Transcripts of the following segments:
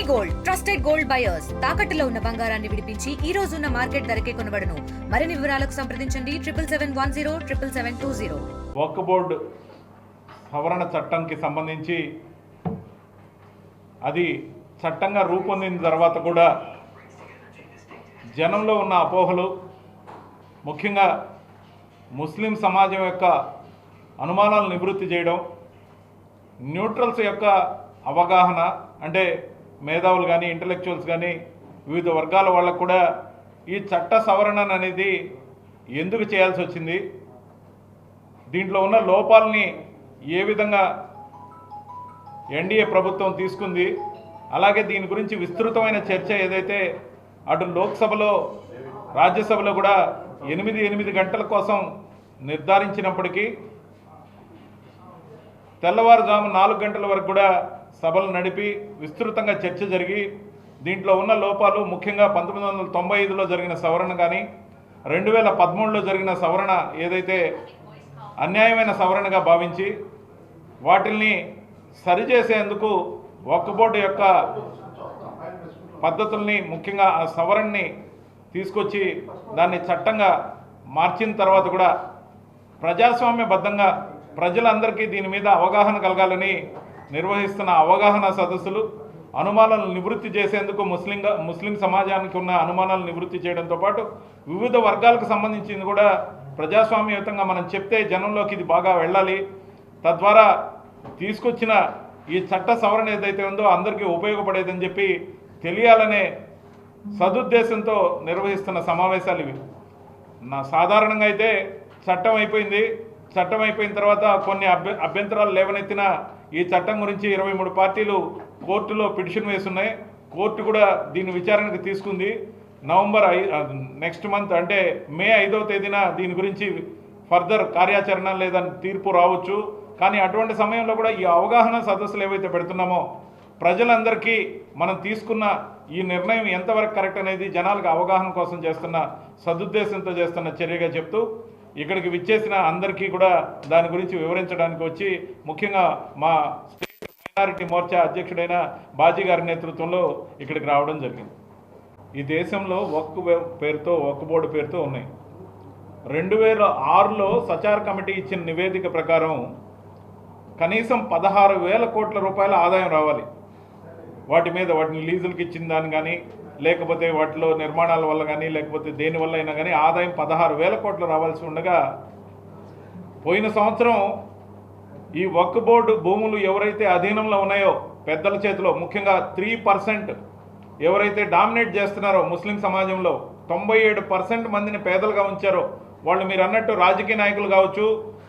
Gold trusted gold buyers తాకట్టులో ఉన్న బంగారాన్ని విడిపించి ఈ రోజు ఉన్న మార్కెట్ ధరకే కొనబడును. మరిన్ని వివరాలకు సంప్రదించండి 7710777720. వక్ఫ్ బోర్డు సవరణ చట్టంకి సంబంధించి అది చట్టంగా రూపొందిన తర్వాత కూడా జనంలో ఉన్న అపోహలు, ముఖ్యంగా ముస్లిం సమాజం యొక్క అనుమానాలను నివృత్తి చేయడం, న్యూట్రల్స్ యొక్క అవగాహన, అంటే మేధావులు కానీ ఇంటలెక్చువల్స్ కానీ వివిధ వర్గాల వాళ్ళకు కూడా ఈ చట్ట సవరణ అనేది ఎందుకు చేయాల్సి వచ్చింది, దీంట్లో ఉన్న లోపాలని ఏ విధంగా ఎన్డీఏ ప్రభుత్వం తీసుకుంది, అలాగే దీని గురించి విస్తృతమైన చర్చ ఏదైతే అటు లోక్సభలో రాజ్యసభలో కూడా 8 గంటల కోసం నిర్ధారించినప్పటికీ తెల్లవారుజాము 4 గంటల వరకు కూడా సభలు నడిపి విస్తృతంగా చర్చ జరిగి దీంట్లో ఉన్న లోపాలు, ముఖ్యంగా 1995లో జరిగిన సవరణ కానీ 2013లో జరిగిన సవరణ ఏదైతే అన్యాయమైన సవరణగా భావించి వాటిల్ని సరిచేసేందుకు వక్ఫ్ బోర్డు యొక్క పద్ధతుల్ని, ముఖ్యంగా ఆ సవరణని తీసుకొచ్చి దాన్ని చట్టంగా మార్చిన తర్వాత కూడా ప్రజాస్వామ్యబద్ధంగా ప్రజలందరికీ దీని మీద అవగాహన కలగాలని నిర్వహిస్తున్న అవగాహన సదస్సులు, అనుమానాలను నివృత్తి చేసేందుకు ముస్లిం సమాజానికి ఉన్న అనుమానాలను నివృత్తి చేయడంతో పాటు వివిధ వర్గాలకు సంబంధించింది కూడా ప్రజాస్వామ్యయుతంగా మనం చెప్తే జనంలోకి ఇది బాగా వెళ్ళాలి, తద్వారా తీసుకొచ్చిన ఈ చట్ట సవరణ ఏదైతే ఉందో అందరికీ ఉపయోగపడేదని చెప్పి తెలియాలనే సదుద్దేశంతో నిర్వహిస్తున్న సమావేశాలు ఇవి. సాధారణంగా అయితే చట్టం అయిపోయింది, చట్టం అయిపోయిన తర్వాత కొన్ని అభ్యంతరాలు లేవనెత్తిన ఈ చట్టం గురించి 23 పార్టీలు కోర్టులో పిటిషన్ వేస్తున్నాయి. కోర్టు కూడా దీని విచారణకు తీసుకుంది. నెక్స్ట్ మంత్ అంటే మే 5వ తేదీన దీని గురించి ఫర్దర్ కార్యాచరణ లేదా తీర్పు రావచ్చు. కానీ అటువంటి సమయంలో కూడా ఈ అవగాహన సదస్సులు ఏవైతే పెడుతున్నామో ప్రజలందరికీ మనం తీసుకున్న ఈ నిర్ణయం ఎంతవరకు కరెక్ట్ అనేది జనాలకు అవగాహన కోసం చేస్తున్న సదుద్దేశంతో చేస్తున్న చర్యగా చెప్తూ ఇక్కడికి విచ్చేసిన అందరికీ కూడా దాని గురించి వివరించడానికి వచ్చి, ముఖ్యంగా మా స్టేట్ మైనారిటీ మోర్చా అధ్యక్షుడైన బాజీ గారి నేతృత్వంలో ఇక్కడికి రావడం జరిగింది. ఈ దేశంలో వక్ఫ్ బోర్డు పేరుతో ఉన్నాయి. 2006లో సచార్ కమిటీ ఇచ్చిన నివేదిక ప్రకారం కనీసం 16,000 కోట్ల రూపాయల ఆదాయం రావాలి. వాటిని లీజులకి ఇచ్చిన దాన్ని కానీ, లేకపోతే వాటిలో నిర్మాణాల వల్ల కానీ, లేకపోతే దేనివల్ల అయినా కానీ ఆదాయం 16,000 కోట్లు రావాల్సి ఉండగా, పోయిన సంవత్సరం ఈ వక్ఫ్ బోర్డు భూములు ఎవరైతే అధీనంలో ఉన్నాయో పెద్దల చేతిలో, ముఖ్యంగా 3% ఎవరైతే డామినేట్ చేస్తున్నారో ముస్లిం సమాజంలో 97% మందిని పేదలుగా ఉంచారో వాళ్ళు, మీరు అన్నట్టు రాజకీయ నాయకులు కావచ్చు,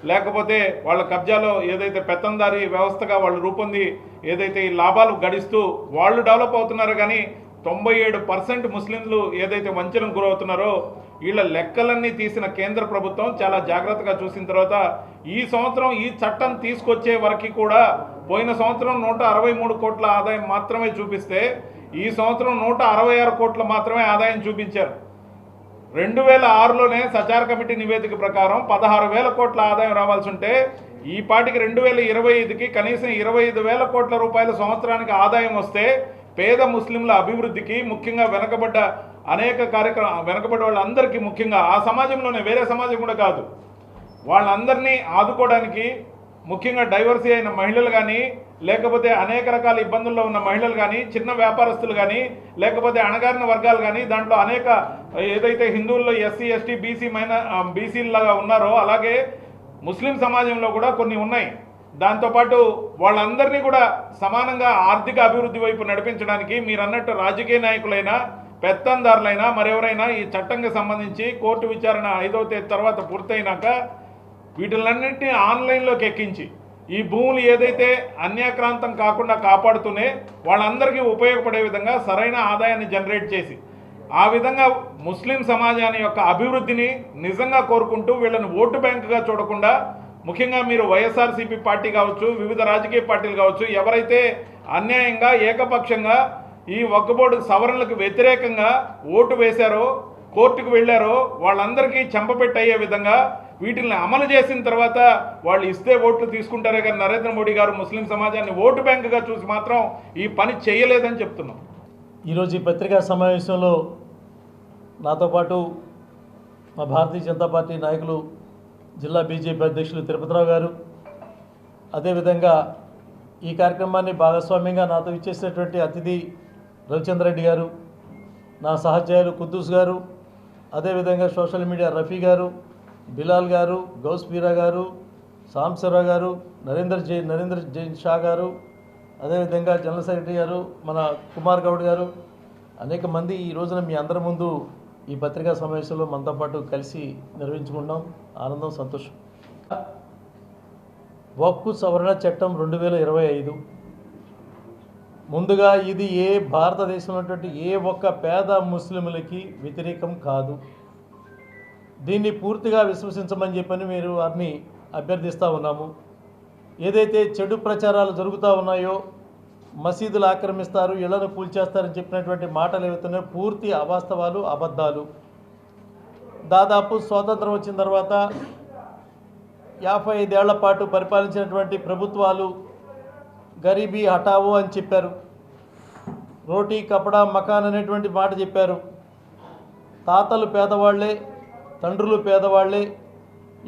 లేకపోతే వాళ్ళ కబ్జాలో ఏదైతే పెత్తందారీ వ్యవస్థగా వాళ్ళు రూపొంది ఏదైతే ఈ లాభాలు గడిస్తూ వాళ్ళు డెవలప్ అవుతున్నారో, కానీ 97% ముస్లింలు ఏదైతే వంచనకు గురవుతున్నారో వీళ్ళ లెక్కలన్నీ తీసిన కేంద్ర ప్రభుత్వం చాలా జాగ్రత్తగా చూసిన తర్వాత ఈ సంవత్సరం ఈ చట్టం తీసుకొచ్చే వరకు కూడా పోయిన సంవత్సరం 163 కోట్ల ఆదాయం మాత్రమే చూపిస్తే ఈ సంవత్సరం 166 కోట్ల మాత్రమే ఆదాయం చూపించారు. 2006లోనే సచార్ కమిటీ నివేదిక ప్రకారం 16,000 కోట్ల ఆదాయం రావాల్సి ఉంటే ఈ పాటికి 2025కి కనీసం 25,000 కోట్ల రూపాయల సంవత్సరానికి ఆదాయం వస్తే పేద ముస్లింల అభివృద్ధికి, ముఖ్యంగా వెనకబడ్డ వాళ్ళందరికీ, ముఖ్యంగా ఆ సమాజంలోనే, వేరే సమాజం కూడా కాదు, వాళ్ళందరినీ ఆదుకోవడానికి, ముఖ్యంగా డైవర్సీ అయిన మహిళలు కానీ, లేకపోతే అనేక రకాల ఇబ్బందుల్లో ఉన్న మహిళలు కానీ, చిన్న వ్యాపారస్తులు కానీ, లేకపోతే అణగారిన వర్గాలు కానీ, దాంట్లో అనేక ఏదైతే హిందువుల్లో ఎస్సీ ఎస్టీ బీసీలాగా ఉన్నారో అలాగే ముస్లిం సమాజంలో కూడా కొన్ని ఉన్నాయి. దాంతోపాటు వాళ్ళందరినీ కూడా సమానంగా ఆర్థిక అభివృద్ధి వైపు నడిపించడానికి మీరు అన్నట్టు రాజకీయ నాయకులైనా, పెత్తందారులైనా, మరెవరైనా ఈ చట్టంకి సంబంధించి కోర్టు విచారణ 5వ తేదీ తర్వాత పూర్తయినాక వీటిలన్నింటినీ ఆన్లైన్లోకి ఎక్కించి ఈ భూములు ఏదైతే అన్యాక్రాంతం కాకుండా కాపాడుతూనే వాళ్ళందరికీ ఉపయోగపడే విధంగా సరైన ఆదాయాన్ని జనరేట్ చేసి, ఆ విధంగా ముస్లిం సమాజాన్ని యొక్క అభివృద్ధిని నిజంగా కోరుకుంటూ వీళ్ళని ఓటు బ్యాంకుగా చూడకుండా, ముఖ్యంగా మీరు వైఎస్ఆర్సీపీ పార్టీ కావచ్చు, వివిధ రాజకీయ పార్టీలు కావచ్చు, ఎవరైతే అన్యాయంగా ఏకపక్షంగా ఈ వక్ఫ్ బోర్డు సవరణలకు వ్యతిరేకంగా ఓటు వేశారో కోర్టుకు వెళ్ళారో వాళ్ళందరికీ చెంపపెట్టి అయ్యే విధంగా వీటిని అమలు చేసిన తర్వాత వాళ్ళు ఇస్తే ఓట్లు తీసుకుంటారే కానీ నరేంద్ర మోడీ గారు ముస్లిం సమాజాన్ని ఓటు బ్యాంకుగా చూసి మాత్రం ఈ పని చేయలేదని చెప్తున్నాం. ఈరోజు ఈ పత్రికా సమావేశంలో నాతో పాటు మా భారతీయ జనతా పార్టీ నాయకులు జిల్లా బీజేపీ అధ్యక్షులు తిరుపతిరావు గారు, అదేవిధంగా ఈ కార్యక్రమాన్ని భాగస్వామ్యంగా నాతో ఇచ్చేసినటువంటి అతిథి రవిచంద్రరెడ్డి గారు, నా సహచరులు కుద్దూస్ గారు, అదేవిధంగా సోషల్ మీడియా రఫీ గారు, బిలాల్ గారు, గౌస్ పీరా గారు, సాంబశివరావు గారు, నరేంద్ర జైన్ షా గారు, అదేవిధంగా జనరల్ సెక్రటరీ గారు మన కుమార్ గౌడ్ గారు, అనేక మంది ఈ రోజున మీ అందరి ముందు ఈ పత్రికా సమావేశంలో మనతో పాటు కలిసి నిర్వహించుకుంటాం. ఆనందం, సంతోషం. వక్ఫ్ సవరణ చట్టం 2025 ముందుగా ఇది భారతదేశంలో ఉన్నటువంటి ఏ ఒక్క పేద ముస్లింలకి వ్యతిరేకం కాదు. దీన్ని పూర్తిగా విశ్వసించమని చెప్పని మీరు వారిని అభ్యర్థిస్తూ ఉన్నాము. ఏదైతే చెడు ప్రచారాలు జరుగుతూ ఉన్నాయో, మసీదులు ఆక్రమిస్తారు, ఇళ్లను కూల్చేస్తారని చెప్పినటువంటి మాటలు ఏవైతున్నాయో పూర్తి అవాస్తవాలు, అబద్ధాలు. దాదాపు స్వాతంత్రం వచ్చిన తర్వాత 55 ఏళ్ల పాటు పరిపాలించినటువంటి ప్రభుత్వాలు గరీబీ హటావో అని చెప్పారు, రోటీ కపడా మకాన్ అనేటువంటి మాట చెప్పారు. తాతలు పేదవాళ్లే, తండ్రులు పేదవాళ్లే,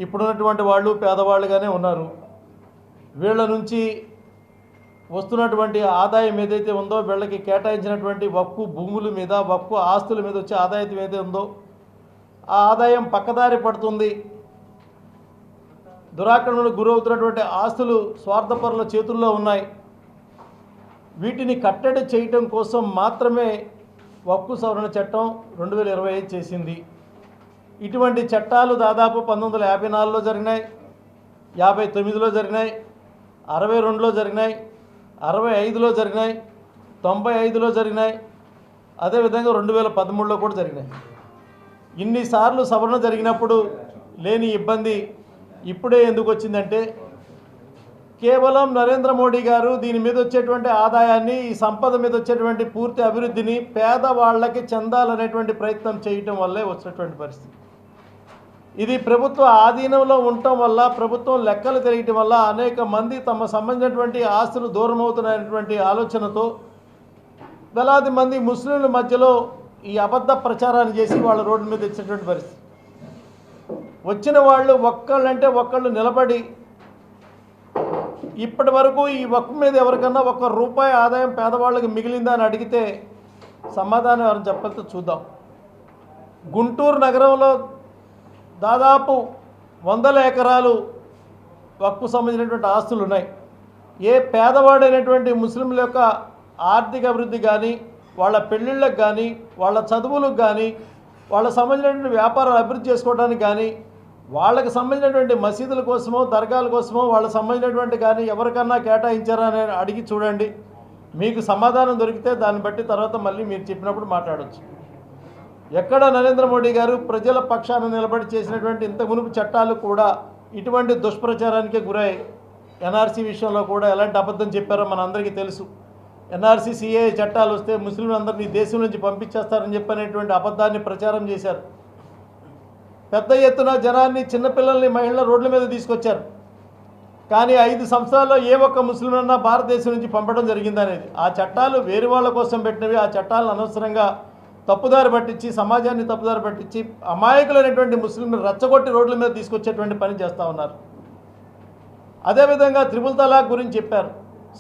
ఇప్పుడున్నటువంటి వాళ్ళు పేదవాళ్ళుగానే ఉన్నారు. వీళ్ళ నుంచి వస్తున్నటువంటి ఆదాయం ఏదైతే ఉందో, వీళ్ళకి కేటాయించినటువంటి వక్ఫ్ భూముల మీద, వక్ఫ్ ఆస్తుల మీద వచ్చే ఆదాయం ఏదైతే ఉందో ఆ ఆదాయం పక్కదారి పడుతుంది. దురాక్రమణకు గురవుతున్నటువంటి ఆస్తులు స్వార్థపరుల చేతుల్లో ఉన్నాయి. వీటిని కట్టడి చేయటం కోసం మాత్రమే వక్ఫ్ సవరణ చట్టం 2025 చేసింది. ఇటువంటి చట్టాలు దాదాపు 1954లో జరిగినాయి, 59లో జరిగినాయి, 62లో జరిగినాయి, 65లో జరిగినాయి, 95లో జరిగినాయి, అదేవిధంగా 2013లో కూడా జరిగినాయి. ఇన్నిసార్లు సవరణ జరిగినప్పుడు లేని ఇబ్బంది ఇప్పుడే ఎందుకు వచ్చిందంటే, కేవలం నరేంద్ర మోడీ గారు దీని మీద వచ్చేటువంటి ఆదాయాన్ని, ఈ సంపద మీద వచ్చేటువంటి పూర్తి అభివృద్ధిని పేదవాళ్ళకి చెందాలనేటువంటి ప్రయత్నం చేయటం వల్లే వచ్చినటువంటి పరిస్థితి. ఇది ప్రభుత్వ ఆధీనంలో ఉండటం వల్ల, ప్రభుత్వం లెక్కలు తెలియటం వల్ల అనేక మంది తమ సంబంధించినటువంటి ఆస్తులు దూరం అవుతున్నటువంటి ఆలోచనతో వేలాది మంది ముస్లింల మధ్యలో ఈ అబద్ధ ప్రచారాన్ని చేసి వాళ్ళ రోడ్డు మీద ఇచ్చినటువంటి పరిస్థితి. వచ్చిన వాళ్ళు ఒక్కళ్ళంటే ఒక్కళ్ళు నిలబడి ఇప్పటి వరకు ఈ వక్ఫ్ మీద ఎవరికన్నా ₹1 ఆదాయం పేదవాళ్ళకి మిగిలిందా అని అడిగితే సమాధానం ఎవరైనా చెప్పాలితో చూద్దాం. గుంటూరు నగరంలో దాదాపు 100 ఎకరాలు వక్ఫ్ సంబంధించినటువంటి ఆస్తులు ఉన్నాయి. ఏ పేదవాడైనటువంటి ముస్లింల యొక్క ఆర్థిక అభివృద్ధి కానీ, వాళ్ళ పెళ్ళిళ్ళకు కానీ, వాళ్ళ చదువులకు కానీ, వాళ్ళకు సంబంధించినటువంటి వ్యాపారాలు అభివృద్ధి చేసుకోవడానికి కానీ, వాళ్ళకి సంబంధించినటువంటి మసీదుల కోసమో, దర్గాల కోసమో వాళ్ళకి సంబంధించినటువంటి కానీ ఎవరికన్నా కేటాయించారా అని అడిగి చూడండి. మీకు సమాధానం దొరికితే దాన్ని బట్టి తర్వాత మళ్ళీ మీరు చెప్పినప్పుడు మాట్లాడవచ్చు. ఎక్కడ నరేంద్ర మోడీ గారు ప్రజల పక్షాన నిలబడి చేసినటువంటి ఇంత మునుపు చట్టాలు కూడా ఇటువంటి దుష్ప్రచారానికే గురై, ఎన్ఆర్సీ విషయంలో కూడా ఎలాంటి అబద్ధం చెప్పారో మనందరికీ తెలుసు. ఎన్ఆర్సీ సిఏ చట్టాలు వస్తే ముస్లింలందరినీ దేశం నుంచి పంపించేస్తారని చెప్పనేటువంటి అబద్ధాన్ని ప్రచారం చేశారు. పెద్ద ఎత్తున జనాన్ని, చిన్నపిల్లల్ని, మహిళల రోడ్ల మీద తీసుకొచ్చారు. కానీ 5 సంవత్సరాల్లో ఏ ఒక్క ముస్లిం అన్నా భారతదేశం నుంచి పంపడం జరిగిందనేది. ఆ చట్టాలు వేరే వాళ్ళ కోసం పెట్టినవి. ఆ చట్టాలను అనవసరంగా తప్పుదారి పట్టించి, సమాజాన్ని తప్పుదారి పట్టించి, అమాయకులైనటువంటి ముస్లింలు రెచ్చగొట్టి రోడ్ల మీద తీసుకొచ్చేటువంటి పని చేస్తూ ఉన్నారు. అదేవిధంగా త్రిపుల్ తలాక్ గురించి చెప్పారు.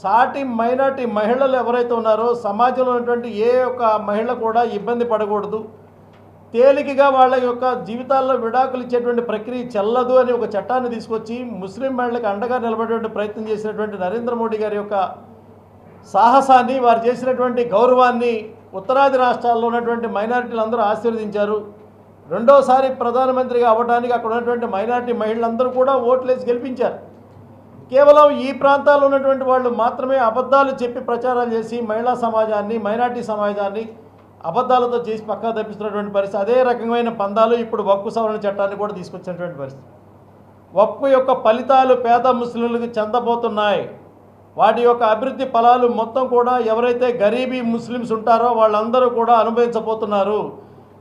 సాటి మైనార్టీ మహిళలు ఎవరైతే ఉన్నారో సమాజంలో ఉన్నటువంటి ఏ ఒక్క మహిళ కూడా ఇబ్బంది పడకూడదు, తేలికగా వాళ్ళ యొక్క జీవితాల్లో విడాకులు ఇచ్చేటువంటి ప్రక్రియ చెల్లదు అని ఒక చట్టాన్ని తీసుకొచ్చి ముస్లిం మహిళలకు అండగా నిలబడేటువంటి ప్రయత్నం చేసినటువంటి నరేంద్ర మోడీ గారి యొక్క సాహసాన్ని, వారు చేసినటువంటి గౌరవాన్ని ఉత్తరాది రాష్ట్రాల్లో ఉన్నటువంటి మైనారిటీలు అందరూ ఆశీర్వదించారు. రెండోసారి ప్రధానమంత్రిగా అవ్వడానికి అక్కడ ఉన్నటువంటి మైనారిటీ మహిళలందరూ కూడా ఓట్లేసి గెలిపించారు. కేవలం ఈ ప్రాంతాల్లో ఉన్నటువంటి వాళ్ళు మాత్రమే అబద్ధాలు చెప్పి ప్రచారాలు చేసి మహిళా సమాజాన్ని, మైనారిటీ సమాజాన్ని అబద్ధాలతో చేసి పక్కా తప్పిస్తున్నటువంటి పరిస్థితి. అదే రకమైన పందాలు ఇప్పుడు వక్ఫ్ సవరణ చట్టాన్ని కూడా తీసుకొచ్చినటువంటి పరిస్థితి. వక్ఫ్ యొక్క ఫలితాలు పేద ముస్లింలకు చెందబోతున్నాయి. వాటి యొక్క అభివృద్ధి ఫలాలు మొత్తం కూడా ఎవరైతే గరీబీ ముస్లిమ్స్ ఉంటారో వాళ్ళందరూ కూడా అనుభవించబోతున్నారు.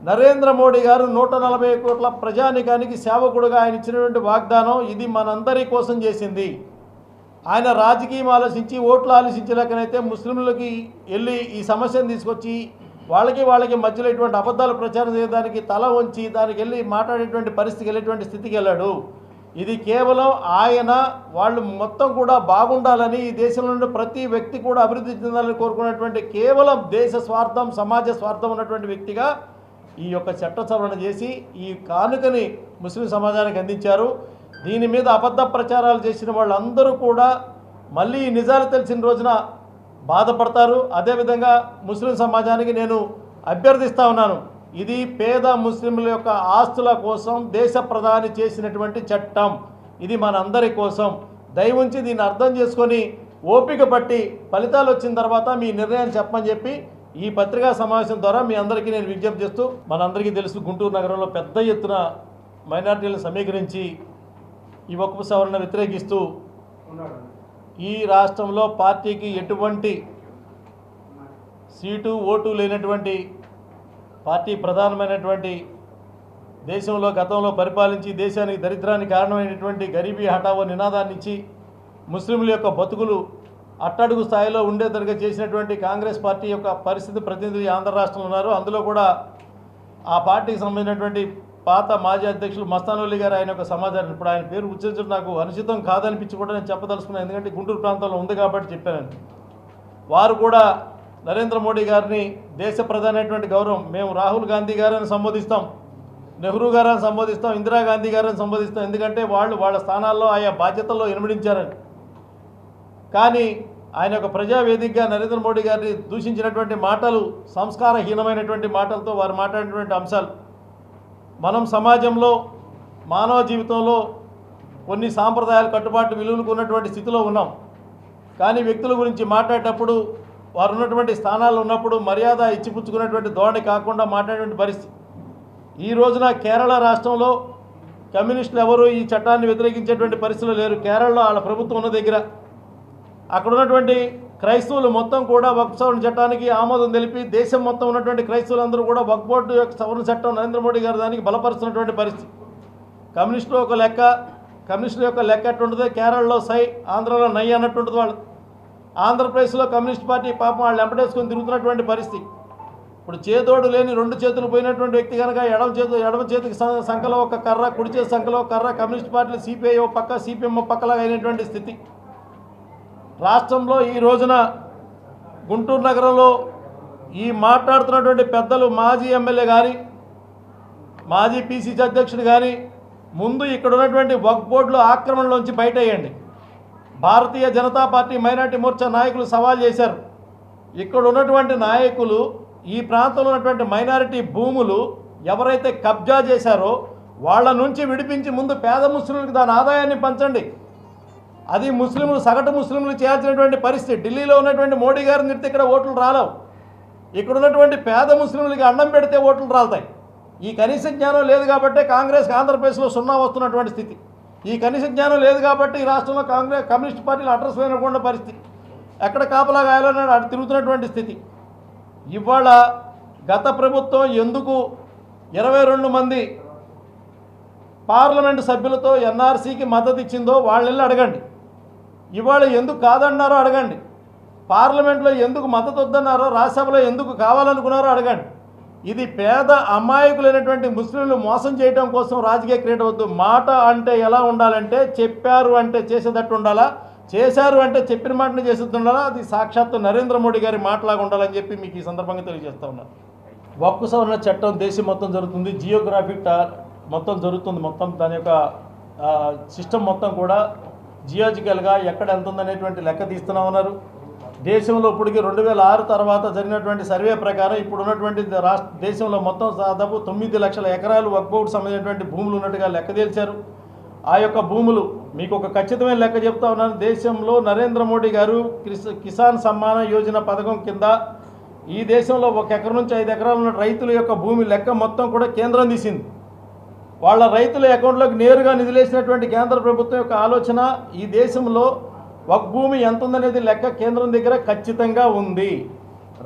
నరేంద్ర మోడీ గారు 140 కోట్ల ప్రజానికానికి సేవకుడుగా ఆయన ఇచ్చినటువంటి వాగ్దానం ఇది మనందరి కోసం చేసింది. ఆయన రాజకీయం ఆలోచించి ఓట్లు ఆలోచించలేకనైతే ముస్లింలకి వెళ్ళి ఈ సమస్యను తీసుకొచ్చి వాళ్ళకి మధ్యలో ఇటువంటి అబద్ధాలు ప్రచారం చేయడానికి తల వంచి దానికి వెళ్ళి మాట్లాడేటువంటి పరిస్థితికి వెళ్ళేటువంటి స్థితికి వెళ్ళాడు. ఇది కేవలం ఆయన వాళ్ళు మొత్తం కూడా బాగుండాలని ఈ దేశంలో ఉన్న ప్రతి వ్యక్తి కూడా అభివృద్ధి చెందాలని కోరుకున్నటువంటి కేవలం దేశ స్వార్థం సమాజ స్వార్థం ఉన్నటువంటి వ్యక్తిగా ఈ యొక్క చట్ట సవరణ చేసి ఈ కానుకని ముస్లిం సమాజానికి అందించారు. దీని మీద అబద్ధ ప్రచారాలు చేసిన వాళ్ళందరూ కూడా మళ్ళీ ఈ నిజాలు తెలిసిన రోజున బాధపడతారు. అదేవిధంగా ముస్లిం సమాజానికి నేను అభ్యర్థిస్తూ ఉన్నాను, ఇది పేద ముస్లింల యొక్క ఆస్తుల కోసం దేశ ప్రధాని చేసినటువంటి చట్టం, ఇది మనందరి కోసం. దయవుంచి దీన్ని అర్థం చేసుకొని ఓపిక పట్టి ఫలితాలు వచ్చిన తర్వాత మీ నిర్ణయాన్ని చెప్పమని చెప్పి ఈ పత్రికా సమావేశం ద్వారా మీ అందరికీ నేను విజ్ఞప్తి చేస్తూ, మనందరికీ తెలుసు గుంటూరు నగరంలో పెద్ద ఎత్తున మైనారిటీలను సమీకరించి ఈ వక్ఫ్ సవరణ వ్యతిరేకిస్తూ ఈ రాష్ట్రంలో పార్టీకి ఎటువంటి సీటు ఓటు లేనటువంటి పార్టీ ప్రధానమైనటువంటి దేశంలో గతంలో పరిపాలించి దేశానికి దరిద్రానికి కారణమైనటువంటి గరీబీ హఠావో నినాదాన్ని ఇచ్చి ముస్లింల యొక్క బతుకులు అట్టడుగు స్థాయిలో ఉండేదరుగా చేసినటువంటి కాంగ్రెస్ పార్టీ యొక్క పరిస్థితి ప్రతినిధులు ఆంధ్ర రాష్ట్రంలో ఉన్నారు. అందులో కూడా ఆ పార్టీకి సంబంధించినటువంటి పాత మాజీ అధ్యక్షులు మస్తానోలి గారు ఆయన యొక్క సమాచారం, ఇప్పుడు ఆయన పేరు ఉచ్చరించడం నాకు అనుచితం కాదనిపించి కూడా నేను చెప్పదలుచుకున్నాను, ఎందుకంటే గుంటూరు ప్రాంతంలో ఉంది కాబట్టి చెప్పాను. వారు కూడా నరేంద్ర మోడీ గారిని దేశ ప్రధానమైనటువంటి గౌరవం, మేము రాహుల్ గాంధీ గారిని సంబోధిస్తాం, నెహ్రూ గారిని సంబోధిస్తాం, ఇందిరాగాంధీ గారిని సంబోధిస్తాం, ఎందుకంటే వాళ్ళు వాళ్ళ స్థానాల్లో ఆయా బాధ్యతల్లో ఇనుమడించారని. కానీ ఆయన యొక్క ప్రజావేదికగా నరేంద్ర మోడీ గారిని దూషించినటువంటి మాటలు సంస్కారహీనమైనటువంటి మాటలతో వారు మాట్లాడినటువంటి అంశాలు, మనం సమాజంలో మానవ జీవితంలో కొన్ని సాంప్రదాయాలు కట్టుబాటు విలువలకు ఉన్నటువంటి స్థితిలో ఉన్నాం. కానీ వ్యక్తుల గురించి మాట్లాడేటప్పుడు వారు ఉన్నటువంటి స్థానాల్లో ఉన్నప్పుడు మర్యాద ఇచ్చిపుచ్చుకునేటువంటి ధోరణి కాకుండా మాట్లాడేటువంటి పరిస్థితి. ఈ రోజున కేరళ రాష్ట్రంలో కమ్యూనిస్టులు ఎవరు ఈ చట్టాన్ని వ్యతిరేకించేటువంటి పరిస్థితులు లేరు. కేరళలో వాళ్ళ ప్రభుత్వం ఉన్న దగ్గర అక్కడ ఉన్నటువంటి క్రైస్తవులు మొత్తం కూడా వక్ఫ్ సవరణ చట్టానికి ఆమోదం తెలిపి దేశం మొత్తం ఉన్నటువంటి క్రైస్తవులందరూ కూడా వక్ఫ్ బోర్డు యొక్క సవరణ చట్టం నరేంద్ర మోడీ గారు దానికి బలపరుస్తున్నటువంటి పరిస్థితి. కమ్యూనిస్టుల యొక్క లెక్క ఎట్టుంటుంది, కేరళలో సై, ఆంధ్రలో నై అన్నట్టుంటుంది వాళ్ళు. ఆంధ్రప్రదేశ్లో కమ్యూనిస్ట్ పార్టీ పాపం వాళ్ళు వెంపటేసుకొని తిరుగుతున్నటువంటి పరిస్థితి. ఇప్పుడు చేదోడు లేని 2 చేతులు పోయినటువంటి వ్యక్తి కనుక ఎడమ చేతికి సంఖలో ఒక కర్ర, కుడి చేతి సంఖలో ఒక కర్ర, కమ్యూనిస్ట్ పార్టీలు సిపిఐ ఓ పక్క సిపిఎం ఓ పక్కలాగా అయినటువంటి స్థితి. రాష్ట్రంలో ఈ రోజున గుంటూరు నగరంలో ఈ మాట్లాడుతున్నటువంటి పెద్దలు మాజీ ఎమ్మెల్యే కానీ మాజీ పిసిసి అధ్యక్షుడు కానీ ముందు ఇక్కడ ఉన్నటువంటి వక్ఫ్ బోర్డులో ఆక్రమణలోంచి బయటయ్యండి. భారతీయ జనతా పార్టీ మైనార్టీ మోర్చా నాయకులు సవాల్ చేశారు. ఇక్కడ ఉన్నటువంటి నాయకులు ఈ ప్రాంతంలో ఉన్నటువంటి మైనారిటీ భూములు ఎవరైతే కబ్జా చేశారో వాళ్ళ నుంచి విడిపించి ముందు పేద ముస్లింలకు దాని ఆదాయాన్ని పంచండి. అది ముస్లింలు సగటు ముస్లింలు చేయాల్సినటువంటి పరిస్థితి. ఢిల్లీలో ఉన్నటువంటి మోడీ గారిని తిడితే ఇక్కడ ఓట్లు రాలవు. ఇక్కడ ఉన్నటువంటి పేద ముస్లింలకి అన్నం పెడితే ఓట్లు రాలుతాయి. ఈ కనీస జ్ఞానం లేదు కాబట్టి కాంగ్రెస్కి ఆంధ్రప్రదేశ్లో 0 వస్తున్నటువంటి స్థితి. ఈ కనీస జ్ఞానం లేదు కాబట్టి ఈ రాష్ట్రంలో కమ్యూనిస్ట్ పార్టీలు అడ్రస్ లేనటువంటి పరిస్థితి. ఎక్కడ కాపలా గాయాలన్నాడు అటు తిరుగుతున్నటువంటి స్థితి. ఇవాళ గత ప్రభుత్వం ఎందుకు 22 మంది పార్లమెంటు సభ్యులతో ఎన్ఆర్సీకి మద్దతు ఇచ్చిందో వాళ్ళని అడగండి. ఇవాళ ఎందుకు కాదన్నారో అడగండి. పార్లమెంట్లో ఎందుకు మద్దతు వద్దన్నారో, రాజ్యసభలో ఎందుకు కావాలనుకున్నారో అడగండి. ఇది పేద అమాయకులైనటువంటి ముస్లింలు మోసం చేయడం కోసం రాజకీయ క్రీడ వద్దు. మాట అంటే ఎలా ఉండాలంటే చెప్పారు అంటే చేసేటట్టు ఉండాలా, చేశారు అంటే చెప్పిన మాటను చేసేది ఉండాలా. అది సాక్షాత్తు నరేంద్ర మోడీ గారి మాటలాగా ఉండాలని చెప్పి మీకు ఈ సందర్భంగా తెలియజేస్తూ ఉన్నాను. వక్ఫ్ సవరణ చట్టం దేశం మొత్తం జరుగుతుంది, జియోగ్రాఫిక్ మొత్తం జరుగుతుంది. మొత్తం దాని యొక్క సిస్టమ్ మొత్తం కూడా జియోజికల్గా ఎక్కడ ఎంత ఉందనేటువంటి లెక్క తీస్తూనే ఉన్నారు. దేశంలో ఇప్పటికి 2006 తర్వాత జరిగినటువంటి సర్వే ప్రకారం ఇప్పుడు ఉన్నటువంటి దేశంలో మొత్తం దాదాపు 9 లక్షల ఎకరాలు వక్ఫ్ బోర్డు సంబంధించినటువంటి భూములు ఉన్నట్టుగా లెక్క తేల్చారు. ఆ యొక్క భూములు మీకు ఒక ఖచ్చితమైన లెక్క చెప్తా ఉన్నాను. దేశంలో నరేంద్ర మోడీ గారు కిసాన్ సమ్మాన యోజన పథకం కింద ఈ దేశంలో 1 ఎకరం నుంచి 5 ఎకరాలు ఉన్న రైతుల యొక్క భూమి లెక్క మొత్తం కూడా కేంద్రం తీసింది. వాళ్ళ రైతుల అకౌంట్లోకి నేరుగా నిధులేసినటువంటి కేంద్ర ప్రభుత్వం యొక్క ఆలోచన ఈ దేశంలో వక్ఫ్ భూమి ఎంత ఉందనేది లెక్క కేంద్రం దగ్గర ఖచ్చితంగా ఉంది.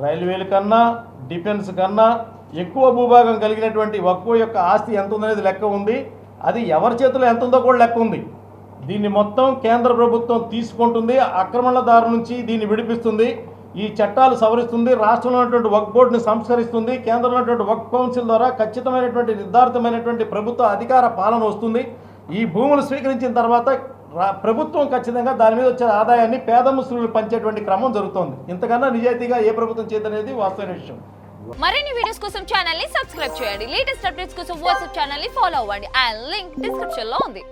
రైల్వేల కన్నా, డిఫెన్స్ కన్నా, ఎక్కువ భూభాగం కలిగినటువంటి వక్ఫ్ యొక్క ఆస్తి ఎంత ఉందనేది లెక్క ఉంది. అది ఎవరి చేతిలో ఎంత ఉందో కూడా లెక్క ఉంది. దీన్ని మొత్తం కేంద్ర ప్రభుత్వం తీసుకుంటుంది, ఆక్రమణదారు నుంచి దీన్ని విడిపిస్తుంది, ఈ చట్టాలు సవరిస్తుంది, రాష్ట్రంలో ఉన్నటువంటి వక్ఫ్ బోర్డుని సంస్కరిస్తుంది, కేంద్రంలో ఉన్నటువంటి వక్ఫ్ కౌన్సిల్ ద్వారా ఖచ్చితమైనటువంటి నిర్ధారితమైనటువంటి ప్రభుత్వ అధికార పాలన వస్తుంది. ఈ భూములు స్వీకరించిన తర్వాత ప్రభుత్వం ఖచ్చితంగా దాని మీద వచ్చే ఆదాయాన్ని పేద ముస్లింలు పంచేటువంటి క్రమం జరుగుతోంది. ఇంతకన్నా నిజాయితీగా ఏ ప్రభుత్వం చేతనేది వాస్తవమైన విషయం. మరిన్ని వీడియోస్ కోసం ఛానల్ ని సబ్స్క్రైబ్ చేయండి. లేటెస్ట్ అప్డేట్స్ కోసం వాట్సాప్ ఛానల్ ని ఫాలో అవ్వండి. అండ్ లింక్ డిస్క్రిప్షన్ లో ఉంది.